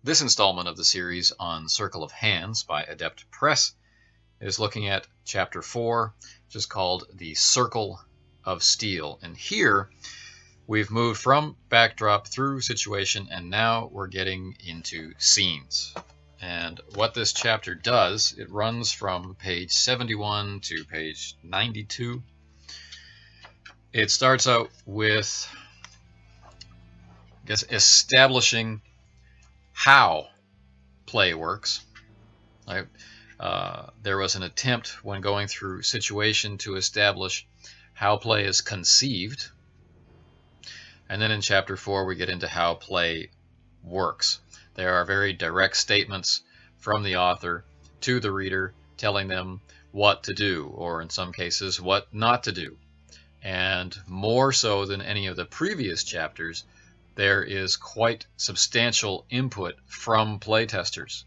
This installment of the series on Circle of Hands by Adept Press is looking at Chapter 4, which is called The Circle of Steel. And here we've moved from backdrop through situation, and now we're getting into scenes. And what this chapter does, it runs from page 71 to page 92. It starts out with, establishing how play works. There was an attempt when going through situation to establish how play is conceived. And then in Chapter 4 we get into how play works. There are very direct statements from the author to the reader telling them what to do, or in some cases what not to do. And more so than any of the previous chapters, there is quite substantial input from playtesters,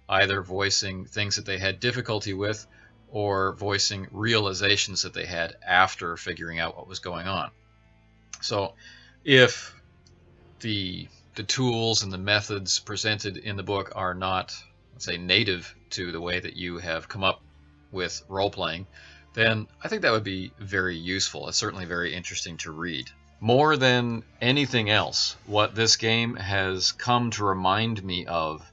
either voicing things that they had difficulty with or voicing realizations that they had after figuring out what was going on. So if the tools and the methods presented in the book are not, let's say, native to the way that you have come up with role-playing, then I think that would be very useful. It's certainly very interesting to read. More than anything else, what this game has come to remind me of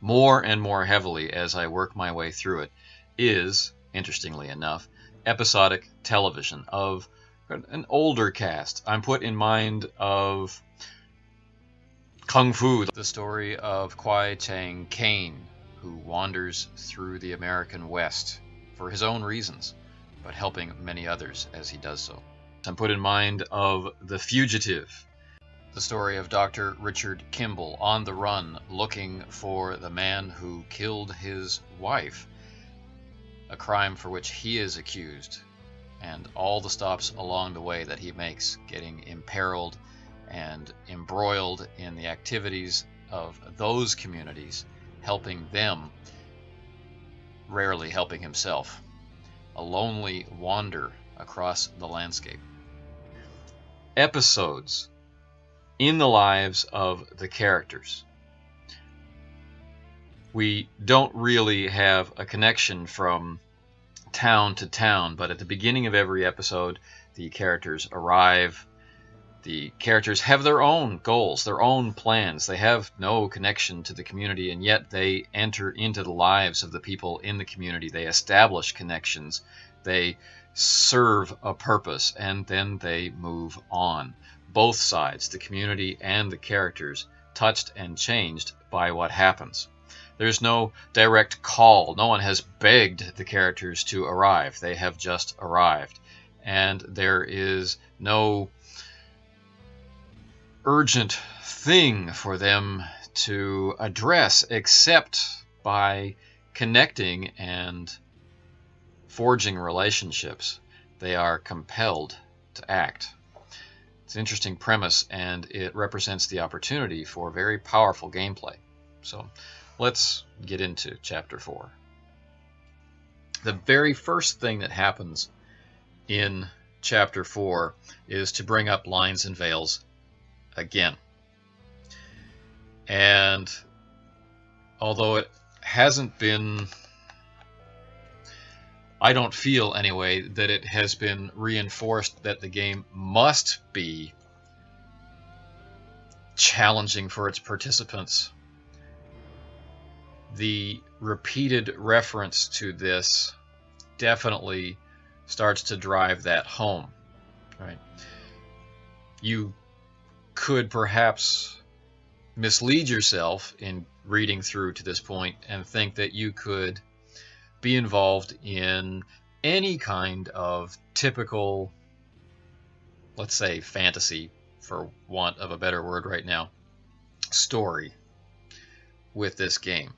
more and more heavily as I work my way through it is, interestingly enough, episodic television of an older cast. I'm put in mind of Kung Fu, the story of Kwai Chang Caine, who wanders through the American West for his own reasons, but helping many others as he does so. I'm put in mind of The Fugitive, the story of Dr. Richard Kimball on the run looking for the man who killed his wife, a crime for which he is accused, and all the stops along the way that he makes, getting imperiled and embroiled in the activities of those communities, helping them, rarely helping himself, a lonely wander across the landscape. Episodes in the lives of the characters. We don't really have a connection from town to town, but at the beginning of every episode, the characters arrive. The characters have their own goals, their own plans. They have no connection to the community, and yet they enter into the lives of the people in the community. They establish connections. They serve a purpose, and then they move on. Both sides, the community and the characters, touched and changed by what happens. There's no direct call. No one has begged the characters to arrive. They have just arrived. And there is no urgent thing for them to address except by connecting and forging relationships. They are compelled to act. It's an interesting premise, and it represents the opportunity for very powerful gameplay. So let's get into Chapter 4. The very first thing that happens in Chapter 4 is to bring up lines and veils again. And although it hasn't been, I don't feel anyway, that it has been reinforced that the game must be challenging for its participants, the repeated reference to this definitely starts to drive that home. Right? You could perhaps mislead yourself in reading through to this point and think that you could be involved in any kind of typical, let's say, fantasy, for want of a better word right now, story with this game.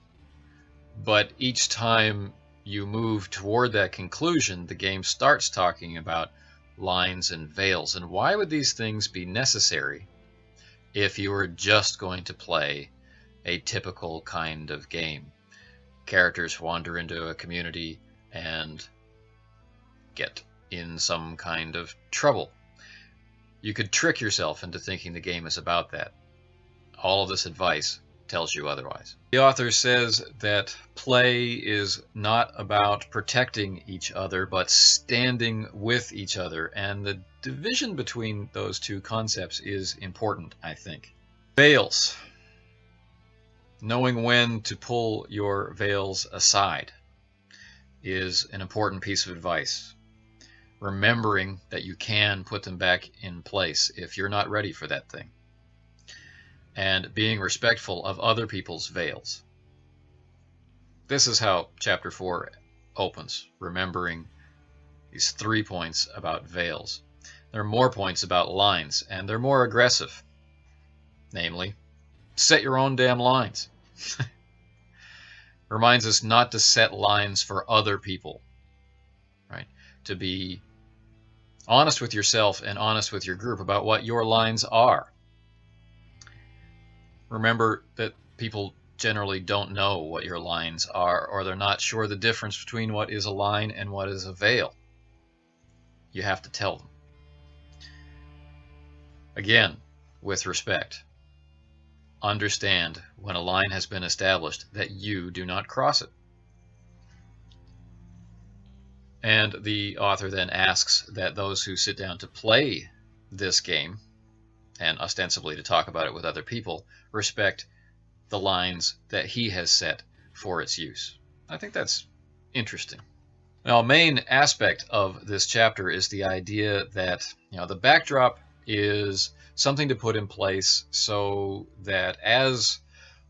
But each time you move toward that conclusion, the game starts talking about lines and veils. And why would these things be necessary if you were just going to play a typical kind of game? Characters wander into a community and get in some kind of trouble. You could trick yourself into thinking the game is about that. All of this advice tells you otherwise. The author says that play is not about protecting each other, but standing with each other, and the division between those two concepts is important, I think. Veils. Knowing when to pull your veils aside is an important piece of advice. Remembering that you can put them back in place if you're not ready for that thing. And being respectful of other people's veils. This is how Chapter 4 opens, remembering these 3 points about veils. There are more points about lines, and they're more aggressive. Namely, set your own damn lines. Reminds us not to set lines for other people, right? To be honest with yourself and honest with your group about what your lines are. Remember that people generally don't know what your lines are, or they're not sure the difference between what is a line and what is a veil. You have to tell them. Again, with respect. Understand when a line has been established that you do not cross it. And the author then asks that those who sit down to play this game, and ostensibly to talk about it with other people, respect the lines that he has set for its use. I think that's interesting. Now, a main aspect of this chapter is the idea that, the backdrop is something to put in place so that as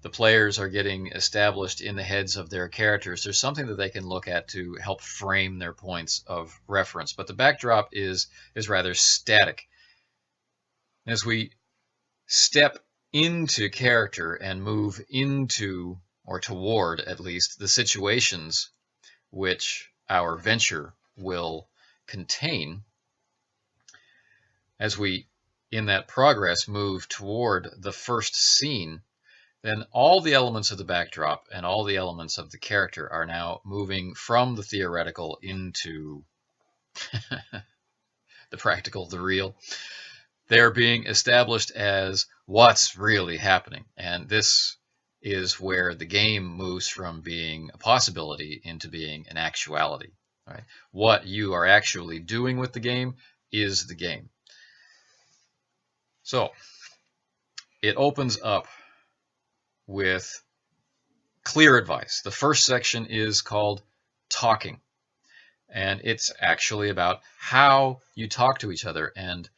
the players are getting established in the heads of their characters, there's something that they can look at to help frame their points of reference. But the backdrop is rather static. As we step into character and move into, or toward at least, the situations which our venture will contain, as we in that progress move toward the first scene, then all the elements of the backdrop and all the elements of the character are now moving from the theoretical into the practical, the real. They're being established as what's really happening. And this is where the game moves from being a possibility into being an actuality. Right? What you are actually doing with the game is the game. So, it opens up with clear advice. The first section is called Talking, and it's actually about how you talk to each other and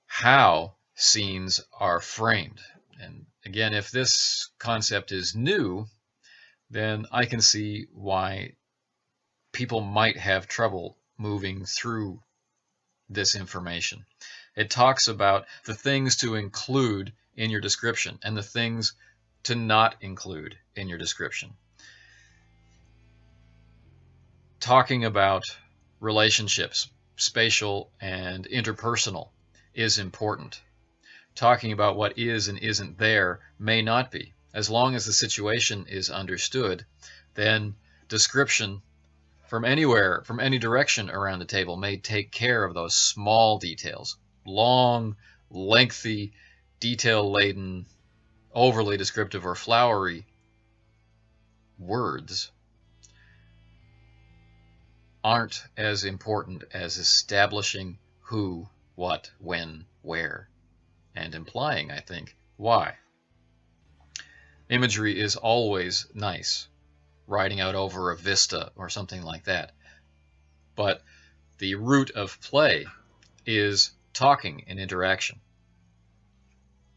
how scenes are framed. And again, if this concept is new, then I can see why people might have trouble moving through this information. It talks about the things to include in your description and the things to not include in your description. Talking about relationships, spatial and interpersonal, is important. Talking about what is and isn't there may not be. As long as the situation is understood, then description from anywhere, from any direction around the table may take care of those small details. Long, lengthy, detail-laden, overly descriptive or flowery words aren't as important as establishing who, what, when, where, and implying, I think, why. Imagery is always nice, riding out over a vista or something like that. But the root of play is talking and interaction.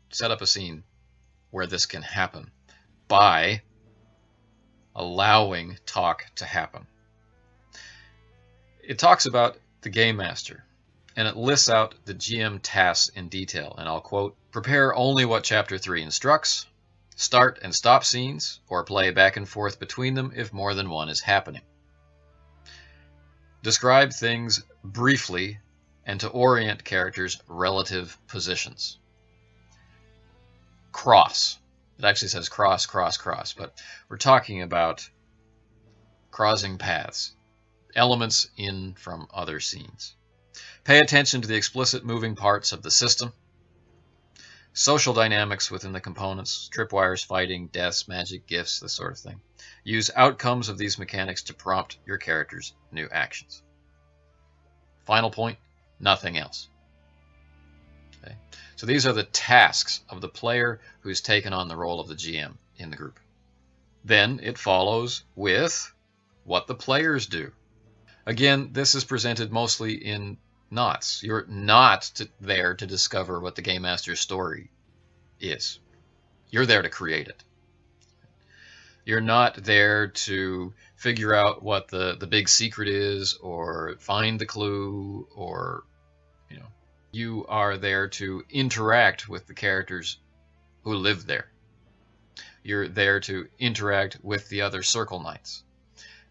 Set up a scene where this can happen by allowing talk to happen. It talks about the game master, and it lists out the GM tasks in detail, and I'll quote, "Prepare only what Chapter 3 instructs, start and stop scenes, or play back and forth between them if more than one is happening. Describe things briefly and to orient characters' relative positions." Cross. It actually says cross, cross, cross, but we're talking about crossing paths, elements in from other scenes. Pay attention to the explicit moving parts of the system. social dynamics within the components, tripwires, fighting, deaths, magic, gifts, this sort of thing. Use outcomes of these mechanics to prompt your character's new actions. Final point, nothing else. Okay. So these are the tasks of the player who's taken on the role of the GM in the group. Then it follows with what the players do. Again, this is presented mostly in knots. You're not there to discover what the Game Master's story is. You're there to create it. You're not there to figure out what the big secret is or find the clue, or you are there to interact with the characters who live there. You're there to interact with the other Circle Knights.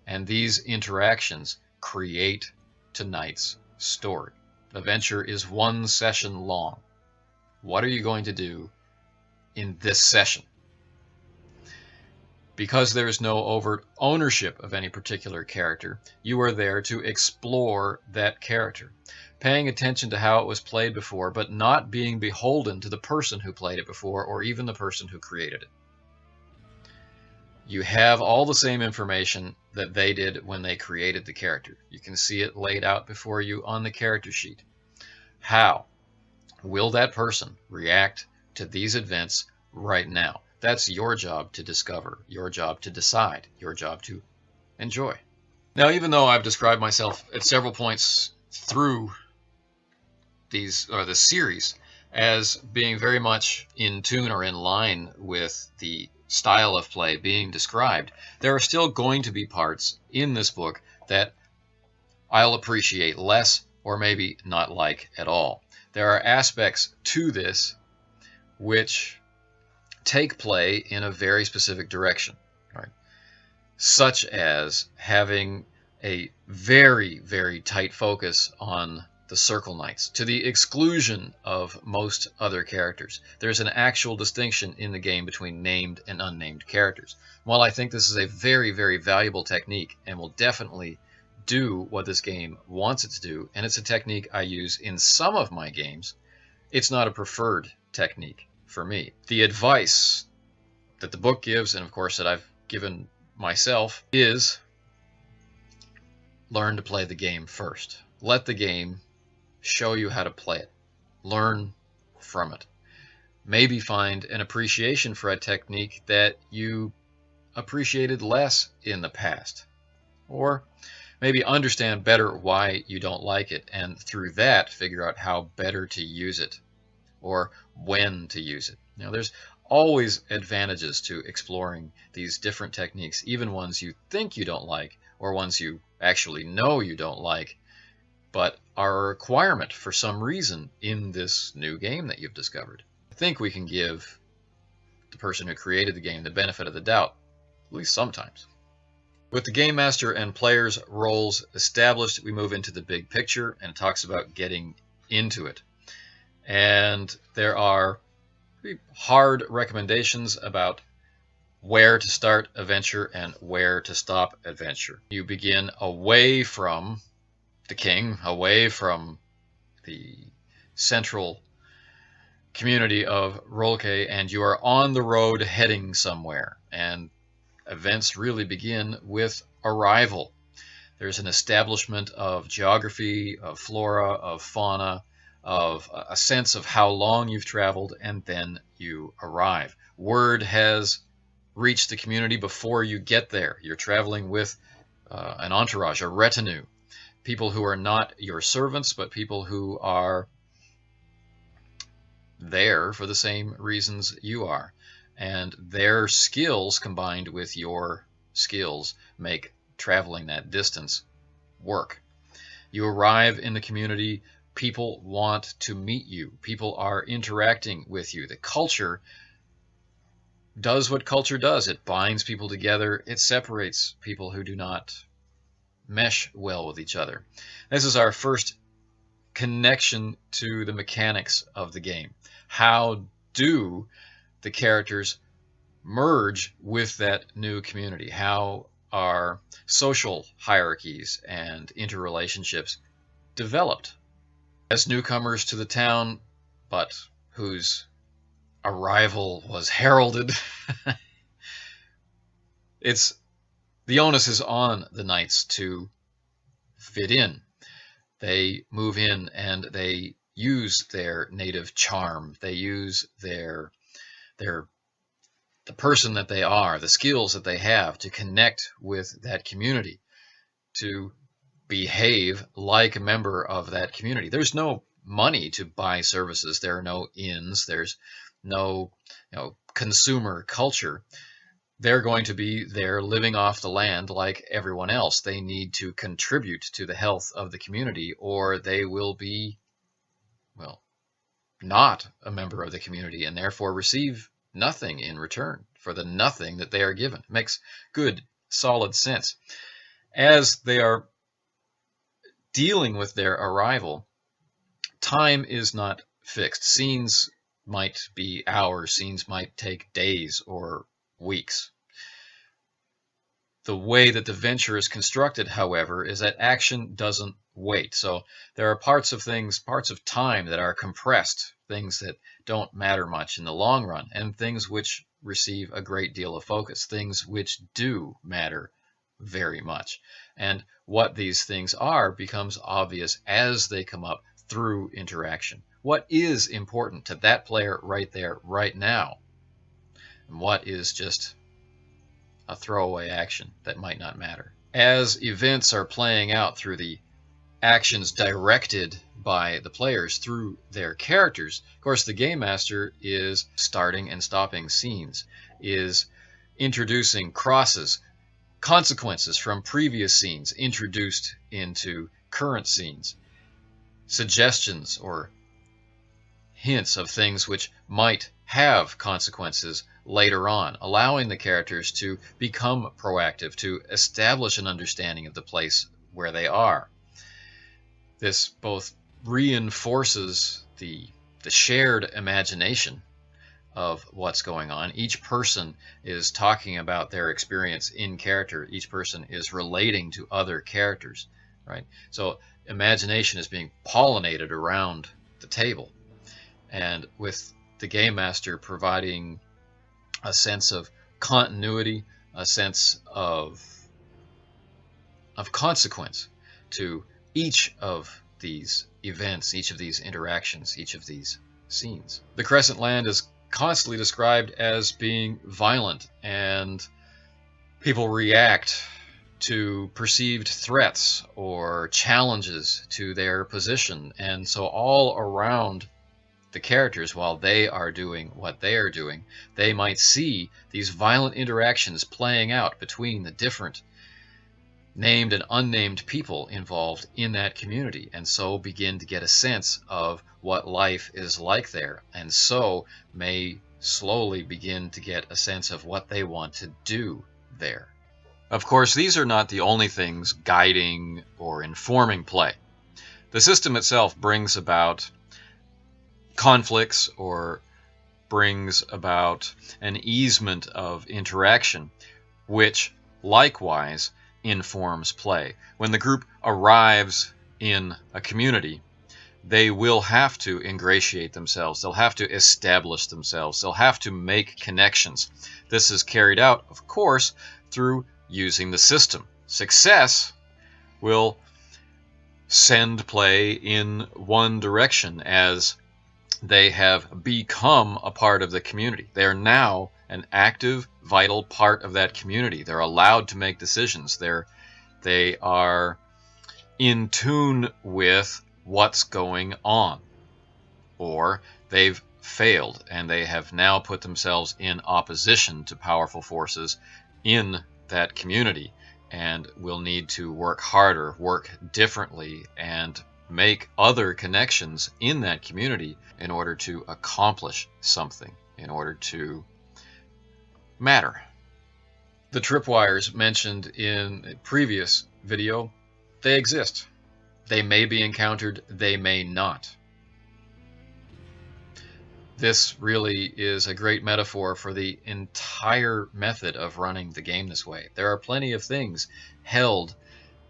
And these interactions create tonight's story. The adventure is 1 session long. What are you going to do in this session? Because there is no overt ownership of any particular character, you are there to explore that character, paying attention to how it was played before, but not being beholden to the person who played it before or even the person who created it. You have all the same information that they did when they created the character. You can see it laid out before you on the character sheet. How will that person react to these events right now? That's your job to discover, your job to decide, your job to enjoy. Now, even though I've described myself at several points through this series as being very much in tune or in line with the style of play being described, there are still going to be parts in this book that I'll appreciate less or maybe not like at all. There are aspects to this which take play in a very specific direction, right? Such as having a very, very tight focus on the Circle Knights, to the exclusion of most other characters. There's an actual distinction in the game between named and unnamed characters. While I think this is a very, very valuable technique and will definitely do what this game wants it to do, and it's a technique I use in some of my games, it's not a preferred technique for me. The advice that the book gives, and of course that I've given myself, is learn to play the game first. Let the game show you how to play it. Learn from it. Maybe find an appreciation for a technique that you appreciated less in the past. Or maybe understand better why you don't like it, and through that figure out how better to use it or when to use it. Now, there's always advantages to exploring these different techniques, even ones you think you don't like or ones you actually know you don't like, but are a requirement for some reason in this new game that you've discovered. I think we can give the person who created the game the benefit of the doubt, at least sometimes. With the Game Master and players' roles established, we move into the big picture, and it talks about getting into it. And there are pretty hard recommendations about where to start adventure and where to stop adventure. You begin away from the king, away from the central community of Rolke, and you are on the road heading somewhere. And events really begin with arrival. There's an establishment of geography, of flora, of fauna, of a sense of how long you've traveled, and then you arrive. Word has reached the community before you get there. You're traveling with an entourage, a retinue, people who are not your servants, but people who are there for the same reasons you are. And their skills combined with your skills make traveling that distance work. You arrive in the community, people want to meet you, people are interacting with you. The culture does what culture does. It binds people together, it separates people who do not mesh well with each other. This is our first connection to the mechanics of the game. How do the characters merge with that new community? How are social hierarchies and interrelationships developed? As newcomers to the town, but whose arrival was heralded. The onus is on the knights to fit in. They move in and they use their native charm. They use the person that they are, the skills that they have to connect with that community, to behave like a member of that community. There's no money to buy services. There are no inns. There's no consumer culture. They're going to be there living off the land like everyone else. They need to contribute to the health of the community, or they will be, well, not a member of the community and therefore receive nothing in return for the nothing that they are given. It makes good, solid sense. As they are dealing with their arrival, time is not fixed. Scenes might be hours, scenes might take days or weeks. The way that the venture is constructed, however, is that action doesn't wait. So there are parts of time that are compressed, things that don't matter much in the long run, and things which receive a great deal of focus, things which do matter very much. And what these things are becomes obvious as they come up through interaction. What is important to that player right there, right now, and what is just a throwaway action that might not matter. As events are playing out through the actions directed by the players through their characters, of course the game master is starting and stopping scenes, is introducing crosses, consequences from previous scenes introduced into current scenes, suggestions or hints of things which might have consequences later on, allowing the characters to become proactive, to establish an understanding of the place where they are. This both reinforces the shared imagination of what's going on. Each person is talking about their experience in character. Each person is relating to other characters, right? So imagination is being pollinated around the table. And with the game master providing a sense of continuity, a sense of consequence to each of these events, each of these interactions, each of these scenes. The Crescent Land is constantly described as being violent, and people react to perceived threats or challenges to their position. And so all around the characters, while they are doing what they are doing, they might see these violent interactions playing out between the different named and unnamed people involved in that community, and so begin to get a sense of what life is like there, and so may slowly begin to get a sense of what they want to do there. Of course, these are not the only things guiding or informing play. The system itself brings about conflicts or brings about an easement of interaction, which likewise informs play. When the group arrives in a community, they will have to ingratiate themselves. They'll have to establish themselves. They'll have to make connections. This is carried out, of course, through using the system. Success will send play in one direction as they have become a part of the community. They are now an active, vital part of that community. They're allowed to make decisions. They are in tune with what's going on. Or they've failed and they have now put themselves in opposition to powerful forces in that community and will need to work harder, work differently, and make other connections in that community in order to accomplish something, in order to matter. The tripwires mentioned in a previous video, they exist. They may be encountered, they may not. This really is a great metaphor for the entire method of running the game this way. There are plenty of things held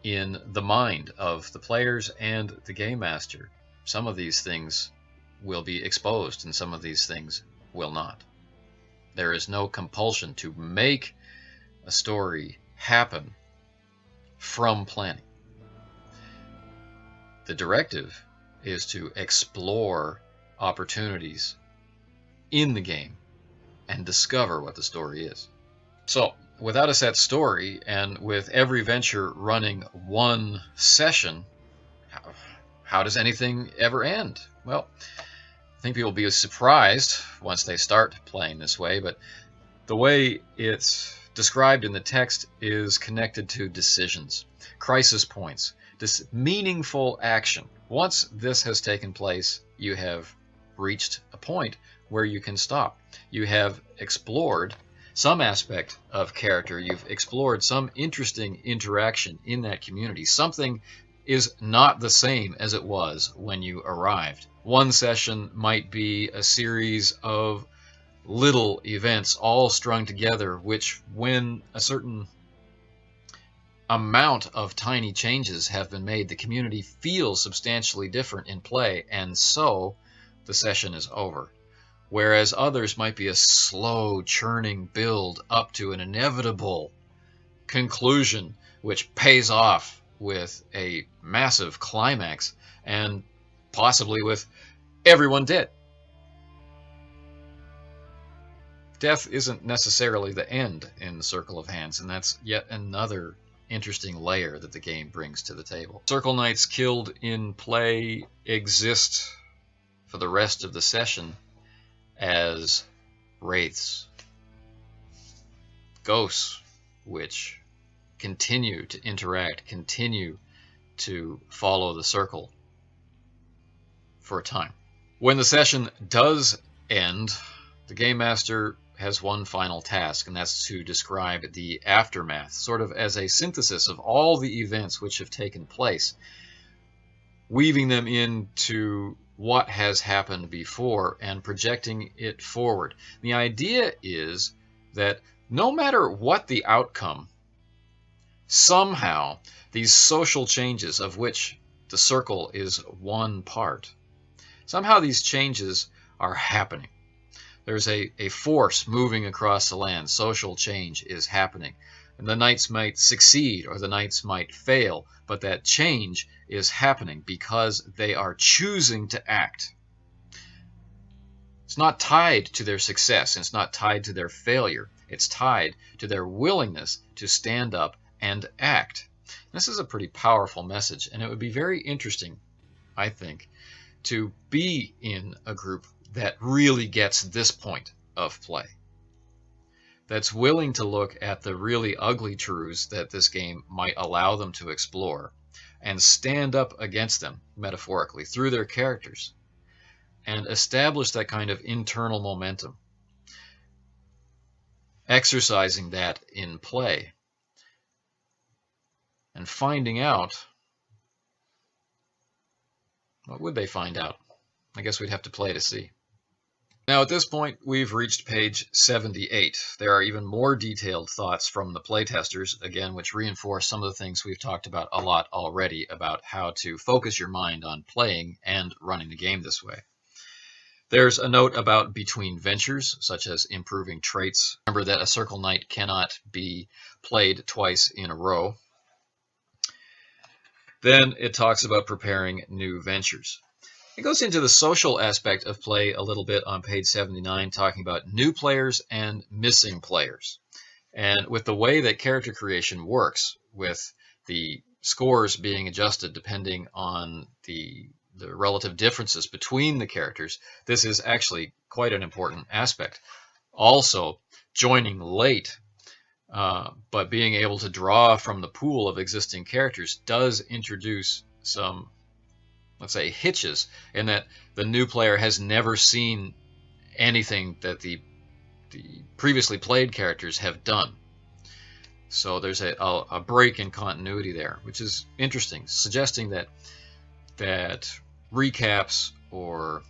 in the mind of the players and the game master. Some of these things will be exposed, and some of these things will not. There is no compulsion to make a story happen from planning. The directive is to explore opportunities in the game and discover what the story is. So, without a set story, and with every venture running one session, how does anything ever end? Well, I think people will be surprised once they start playing this way, but the way it's described in the text is connected to decisions, crisis points, this meaningful action. Once this has taken place, you have reached a point where you can stop. You have explored some aspect of character. You've explored some interesting interaction in that community. Something is not the same as it was when you arrived. One session might be a series of little events all strung together, which, when a certain amount of tiny changes have been made, the community feels substantially different in play, and so the session is over. Whereas others might be a slow churning build up to an inevitable conclusion which pays off with a massive climax and possibly with everyone dead. Death isn't necessarily the end in the Circle of Hands, and that's yet another interesting layer that the game brings to the table. Circle Knights killed in play exist for the rest of the session as wraiths, ghosts, which continue to interact, continue to follow the circle for a time. When the session does end, the Game Master has one final task, and that's to describe the aftermath, sort of as a synthesis of all the events which have taken place, weaving them into what has happened before and projecting it forward. The idea is that no matter what the outcome, somehow these social changes, of which the circle is one part, somehow these changes are happening. There's a force moving across the land. Social change is happening. And the knights might succeed or the knights might fail, but that change is happening because they are choosing to act. It's not tied to their success. It's not tied to their failure. It's tied to their willingness to stand up and act. This is a pretty powerful message, and it would be very interesting, I think, to be in a group that really gets this point of play, that's willing to look at the really ugly truths that this game might allow them to explore and stand up against them, metaphorically, through their characters, and establish that kind of internal momentum, exercising that in play, and finding out, what would they find out? I guess we'd have to play to see. Now, at this point, we've reached page 78. There are even more detailed thoughts from the playtesters, again, which reinforce some of the things we've talked about a lot already about how to focus your mind on playing and running the game this way. There's a note about between ventures, such as improving traits. Remember that a Circle Knight cannot be played twice in a row. Then it talks about preparing new ventures. It goes into the social aspect of play a little bit on page 79, talking about new players and missing players. And with the way that character creation works, with the scores being adjusted depending on the relative differences between the characters, this is actually quite an important aspect. Also, joining late, but being able to draw from the pool of existing characters does introduce some, let's say, hitches, in that the new player has never seen anything that the previously played characters have done. So there's a break in continuity there, which is interesting, suggesting that recaps or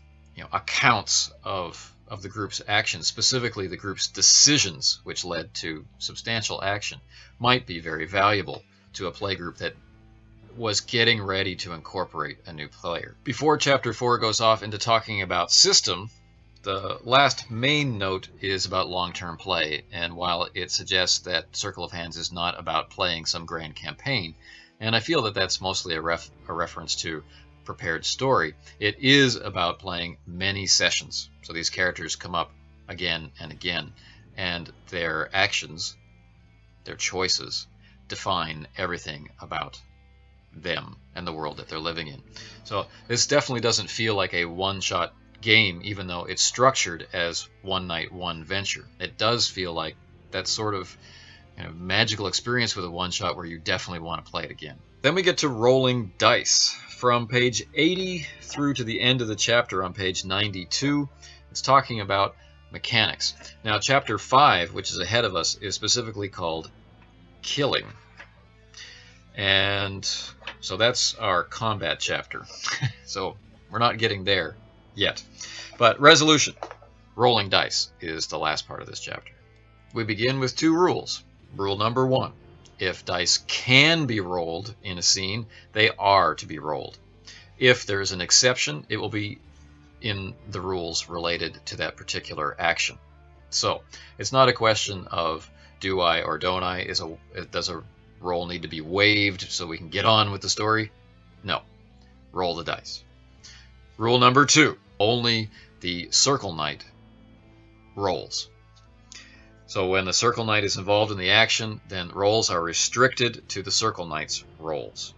accounts of the group's actions, specifically the group's decisions which led to substantial action, might be very valuable to a playgroup that was getting ready to incorporate a new player. Before Chapter 4 goes off into talking about system, The last main note is about long-term play, and while it suggests that Circle of Hands is not about playing some grand campaign, and I feel that that's mostly a reference to prepared story, it is about playing many sessions. So these characters come up again and again, and their actions, their choices, define everything about them and the world that they're living in. So this definitely doesn't feel like a one-shot game, even though it's structured as one night, one venture. It does feel like that sort of magical experience with a one-shot where you definitely want to play it again. Then we get to rolling dice. From page 80 through to the end of the chapter on page 92, it's talking about mechanics. Now, chapter 5, which is ahead of us, is specifically called Killing. And so that's our combat chapter. So we're not getting there yet. But resolution, rolling dice, is the last part of this chapter. We begin with 2 rules. Rule number 1. If dice can be rolled in a scene, they are to be rolled. If there's an exception, it will be in the rules related to that particular action. So it's not a question of do I or don't I? Does a roll need to be waived so we can get on with the story? No. Roll the dice. Rule number 2. Only the Circle Knight rolls. So when the Circle Knight is involved in the action, then rolls are restricted to the Circle Knight's rolls.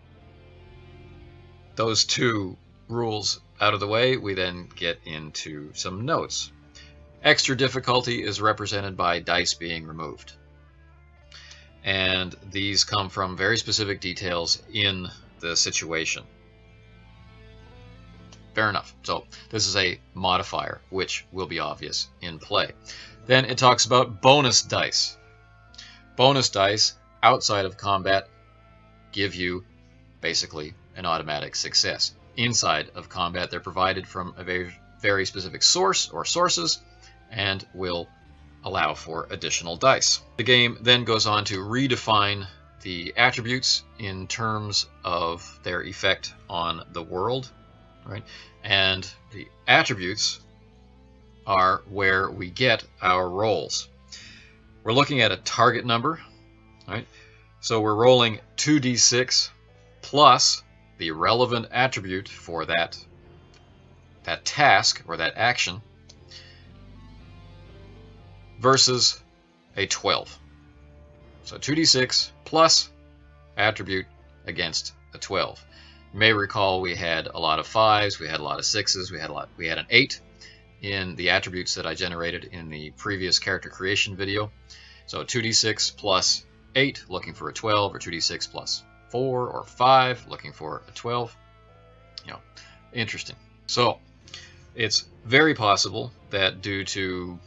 Those 2 rules out of the way, we then get into some notes. Extra difficulty is represented by dice being removed. And these come from very specific details in the situation. Fair enough. So this is a modifier, which will be obvious in play. Then it talks about bonus dice. Bonus dice outside of combat give you basically an automatic success. Inside of combat, they're provided from a very specific source or sources and will allow for additional dice. The game then goes on to redefine the attributes in terms of their effect on the world, right? And the attributes are where we get our rolls. We're looking at a target number, right? So we're rolling 2d6 plus the relevant attribute for that task or that action versus a 12. So 2d6 plus attribute against a 12. You may recall we had a lot of 5s, we had a lot of 6s, we had an 8 in the attributes that I generated in the previous character creation video. So 2d6 plus 8, looking for a 12, or 2d6 plus 4 or 5, looking for a 12. Interesting. So it's very possible that due to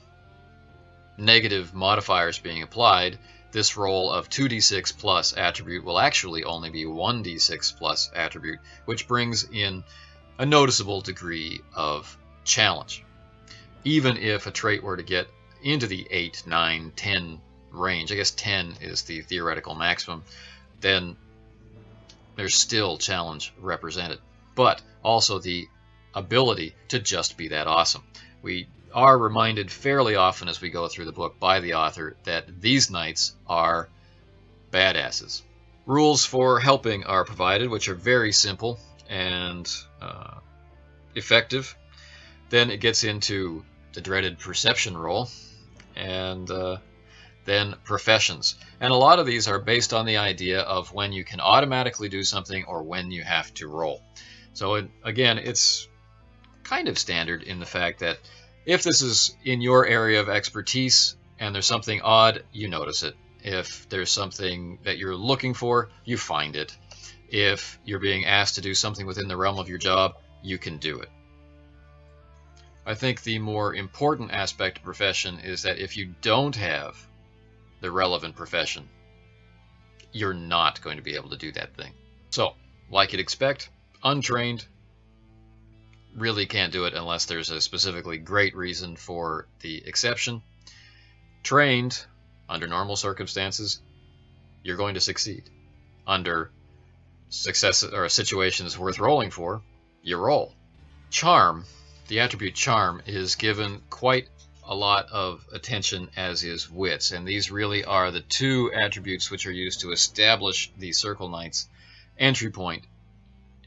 negative modifiers being applied, this roll of 2d6 plus attribute will actually only be 1d6 plus attribute, which brings in a noticeable degree of challenge. Even if a trait were to get into the 8, 9, 10 range, I guess 10 is the theoretical maximum, then there's still challenge represented. But also the ability to just be that awesome. We are reminded fairly often as we go through the book by the author that these knights are badasses. Rules for helping are provided, which are very simple and effective. Then it gets into the dreaded perception roll, and then professions. And a lot of these are based on the idea of when you can automatically do something or when you have to roll. So again, it's kind of standard in the fact that if this is in your area of expertise and there's something odd, you notice it. If there's something that you're looking for, you find it. If you're being asked to do something within the realm of your job, you can do it. I think the more important aspect of profession is that if you don't have the relevant profession, you're not going to be able to do that thing. So, like you'd expect, untrained really can't do it unless there's a specifically great reason for the exception. Trained, under normal circumstances, you're going to succeed. Under success or situations worth rolling for, you roll. Charm the attribute charm is given quite a lot of attention, as is wits, and these really are the two attributes which are used to establish the Circle Knight's entry point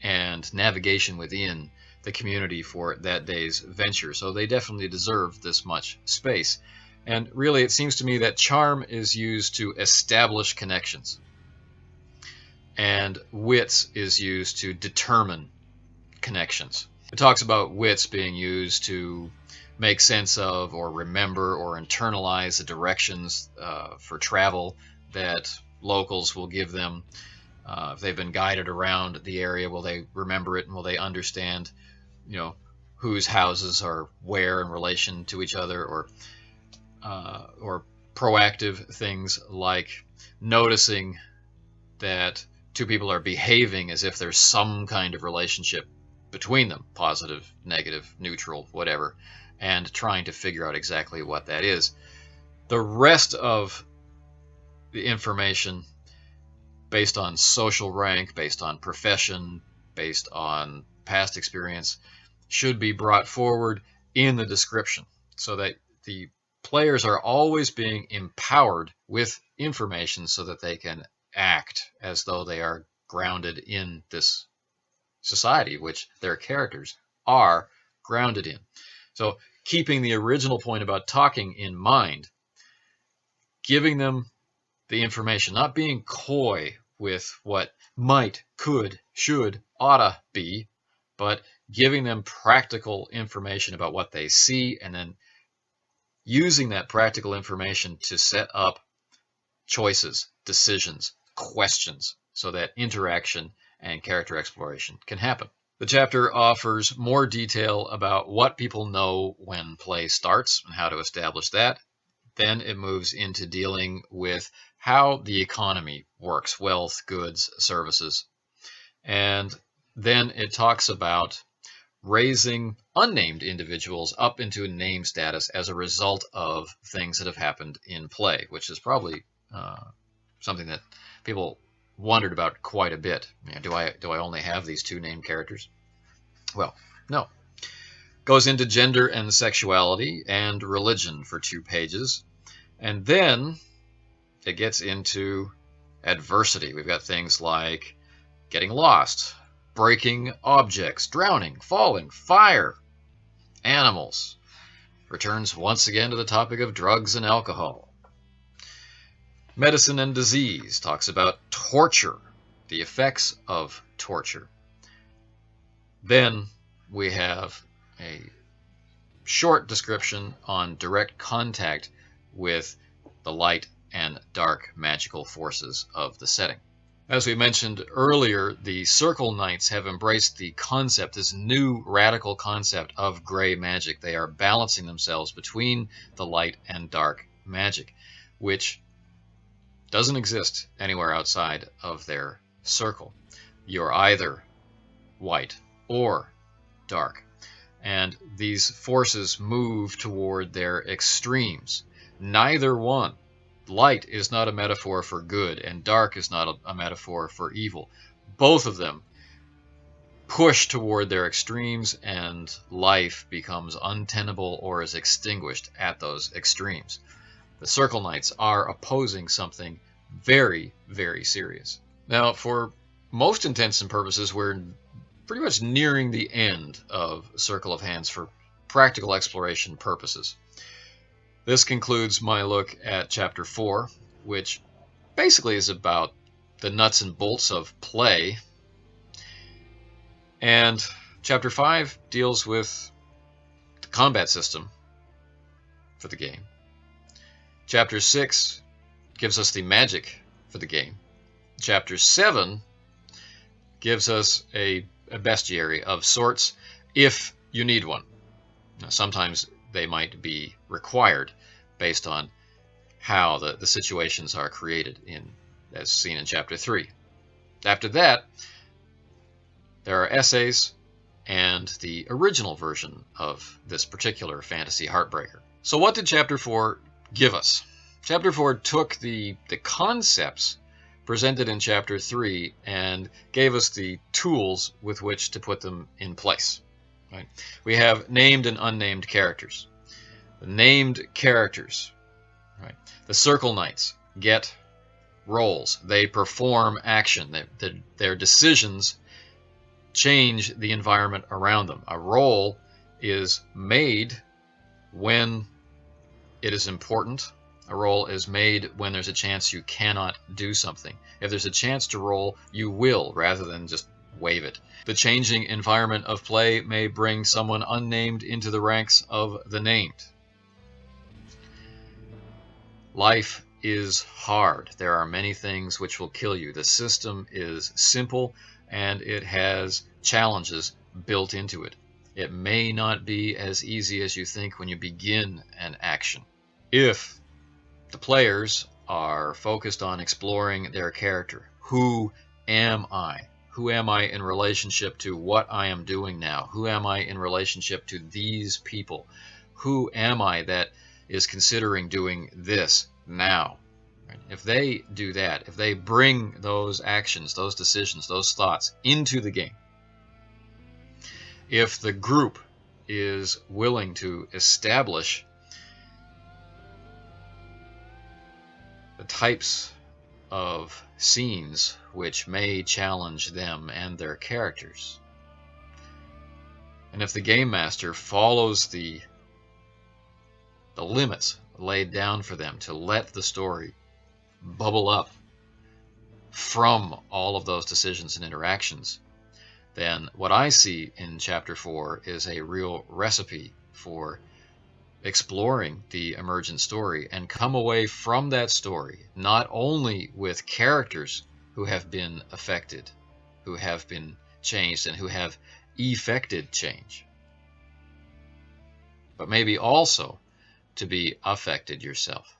and navigation within the community for that day's venture. So they definitely deserve this much space. And really, it seems to me that charm is used to establish connections, and wits is used to determine connections. It talks about wits being used to make sense of or remember or internalize the directions for travel that locals will give them. If they've been guided around the area, will they remember it, and will they understand, whose houses are where in relation to each other, or proactive things like noticing that two people are behaving as if there's some kind of relationship between them, positive, negative, neutral, whatever, and trying to figure out exactly what that is. The rest of the information, based on social rank, based on profession, based on past experience, should be brought forward in the description so that the players are always being empowered with information so that they can act as though they are grounded in this society, which their characters are grounded in. So keeping the original point about talking in mind, giving them the information, not being coy with what might, could, should, oughta be, but giving them practical information about what they see, and then using that practical information to set up choices, decisions, questions, so that interaction and character exploration can happen. The chapter offers more detail about what people know when play starts and how to establish that. Then it moves into dealing with how the economy works, wealth, goods, services. And then it talks about raising unnamed individuals up into name status as a result of things that have happened in play, which is probably something that people wondered about quite a bit. Do I only have these two named characters? Well, no. Goes into gender and sexuality and religion for 2 pages. And then it gets into adversity. We've got things like getting lost, breaking objects, drowning, falling, fire, animals. Returns once again to the topic of drugs and alcohol. Medicine and disease talks about torture, the effects of torture. Then we have a short description on direct contact with the light and dark magical forces of the setting. As we mentioned earlier, the Circle Knights have embraced the concept, this new radical concept of gray magic. They are balancing themselves between the light and dark magic, which doesn't exist anywhere outside of their circle. You're either white or dark, and these forces move toward their extremes. Neither one. Light is not a metaphor for good, and dark is not a metaphor for evil. Both of them push toward their extremes, and life becomes untenable or is extinguished at those extremes. The Circle Knights are opposing something very, very serious. Now, for most intents and purposes, we're pretty much nearing the end of Circle of Hands for practical exploration purposes. This concludes my look at Chapter 4, which basically is about the nuts and bolts of play. And Chapter 5 deals with the combat system for the game. Chapter 6 gives us the magic for the game. Chapter 7 gives us a bestiary of sorts if you need one. Now, sometimes they might be required based on how the situations are created, as seen in Chapter 3. After that, there are essays and the original version of this particular fantasy heartbreaker. So what did Chapter 4 give us? Chapter 4 took the concepts presented in Chapter 3 and gave us the tools with which to put them in place. Right? We have named and unnamed characters. The named characters, right? The Circle Knights get roles. They perform action. Their decisions change the environment around them. A role is made when it is important. A roll is made when there's a chance you cannot do something. If there's a chance to roll, you will, rather than just wave it. The changing environment of play may bring someone unnamed into the ranks of the named. Life is hard. There are many things which will kill you. The system is simple, and it has challenges built into it. It may not be as easy as you think when you begin an action. If the players are focused on exploring their character, who am I? Who am I in relationship to what I am doing now? Who am I in relationship to these people? Who am I that is considering doing this now? If they do that, if they bring those actions, those decisions, those thoughts into the game, if the group is willing to establish the types of scenes which may challenge them and their characters, and if the game master follows the limits laid down for them to let the story bubble up from all of those decisions and interactions, then what I see in Chapter 4 is a real recipe for exploring the Emergent story and come away from that story not only with characters who have been affected, who have been changed, and who have effected change, but maybe also to be affected yourself.